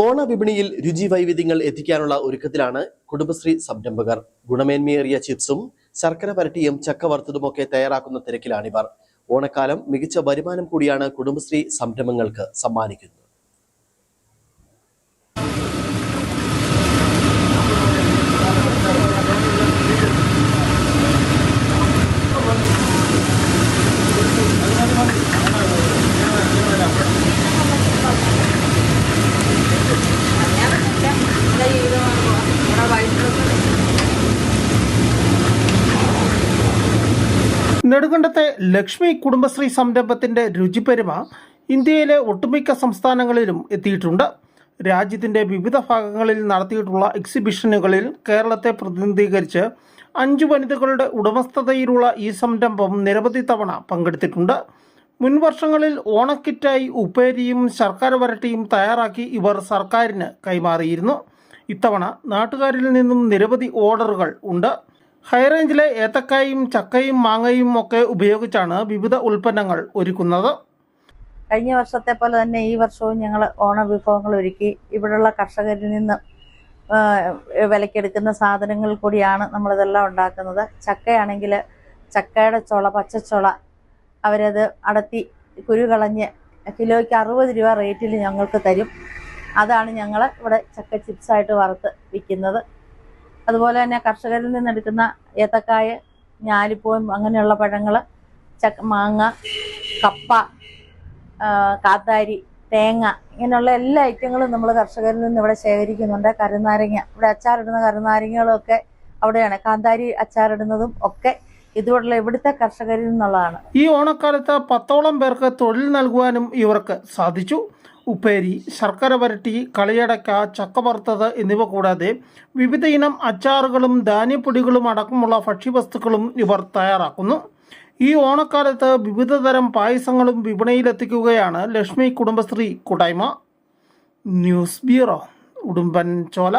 ഓണവിപണിയിൽ രുചി വൈവിധ്യങ്ങൾ എത്തിക്കാനുള്ള ഒരുക്കത്തിലാണ് കുടുംബശ്രീ സംരംഭകർ. ഗുണമേന്മയേറിയ ചിപ്സും ശർക്കര വരട്ടിയും ചക്ക വറുത്തതുമൊക്കെ തയ്യാറാക്കുന്ന തിരക്കിലാണിവർ. ഓണക്കാലം മികച്ച വരുമാനം കൂടിയാണ് കുടുംബശ്രീ സംരംഭങ്ങൾക്ക് സമ്മാനിക്കുന്നത്. നെടുങ്കണ്ടത്തെ ലക്ഷ്മി കുടുംബശ്രീ സംരംഭത്തിൻ്റെ രുചിപ്പെരുമ ഇന്ത്യയിലെ ഒട്ടുമിക്ക സംസ്ഥാനങ്ങളിലും എത്തിയിട്ടുണ്ട്. രാജ്യത്തിൻ്റെ വിവിധ ഭാഗങ്ങളിൽ നടത്തിയിട്ടുള്ള എക്സിബിഷനുകളിൽ കേരളത്തെ പ്രതിനിധീകരിച്ച് 5 വനിതകളുടെ ഉടമസ്ഥതയിലുള്ള ഈ സംരംഭം നിരവധി തവണ പങ്കെടുത്തിട്ടുണ്ട്. മുൻവർഷങ്ങളിൽ ഓണക്കിറ്റായി ഉപ്പേരിയും ശർക്കര വരട്ടിയും തയ്യാറാക്കി ഇവർ സർക്കാരിന് കൈമാറിയിരുന്നു. ഇത്തവണ നാട്ടുകാരിൽ നിന്നും നിരവധി ഓർഡറുകൾ ഉണ്ട്. ഹൈറേഞ്ചിലെ ഏത്തക്കായും ചക്കയും മാങ്ങയും ഒക്കെ ഉപയോഗിച്ചാണ് വിവിധ ഉൽപ്പന്നങ്ങൾ ഒരുക്കുന്നത്. കഴിഞ്ഞ വർഷത്തെ പോലെ തന്നെ ഈ വർഷവും ഞങ്ങൾ ഓണ വിഭവങ്ങൾ ഒരുക്കി ഇവിടെയുള്ള കർഷകരിൽ നിന്ന് വിലക്കെടുക്കുന്ന സാധനങ്ങൾ കൂടിയാണ് നമ്മളിതെല്ലാം ഉണ്ടാക്കുന്നത്. ചക്കയാണെങ്കിൽ ചക്കയുടെ ചുള, പച്ചച്ചുള അവരത് അടത്തി കുരു കളഞ്ഞ് കിലോയ്ക്ക് 60 രൂപ റേറ്റിൽ ഞങ്ങൾക്ക് തരും. അതാണ് ഞങ്ങൾ ഇവിടെ ചക്ക ചിപ്സായിട്ട് വറുത്ത് വിൽക്കുന്നത്. അതുപോലെ തന്നെ കർഷകരിൽ നിന്നെടുക്കുന്ന ഏത്തക്കായ, ഞാലിപ്പൂവും അങ്ങനെയുള്ള പഴങ്ങൾ, മാങ്ങ, കപ്പ, കാന്താരി, തേങ്ങ ഇങ്ങനെയുള്ള എല്ലാ ഐറ്റങ്ങളും നമ്മൾ കർഷകരിൽ നിന്ന് ഇവിടെ ശേഖരിക്കുന്നുണ്ട്. കരുനാരങ്ങ, ഇവിടെ അച്ചാറിടുന്ന കരുനാരങ്ങകളൊക്കെ അവിടെയാണ്. കാന്താരി അച്ചാറിടുന്നതും ഒക്കെ ഇതുപോലുള്ള ഇവിടുത്തെ കർഷകരിൽ നിന്നുള്ളതാണ്. ഈ ഓണക്കാലത്ത് 10ഓളം പേർക്ക് തൊഴിൽ നൽകുവാനും ഇവർക്ക് സാധിച്ചു. ഉപ്പേരി, ശർക്കര വരട്ടി, കളിയടക്ക, ചക്ക വറുത്തത് എന്നിവ കൂടാതെ വിവിധ ഇനം അച്ചാറുകളും ധാന്യപ്പൊടികളും അടക്കമുള്ള ഭക്ഷ്യവസ്തുക്കളും ഇവർ തയ്യാറാക്കുന്നു. ഈ ഓണക്കാലത്ത് വിവിധ തരം പായസങ്ങളും വിപണിയിലെത്തിക്കുകയാണ് ലക്ഷ്മി കുടുംബശ്രീ കൂട്ടായ്മ. News bureau, Udumbanchola.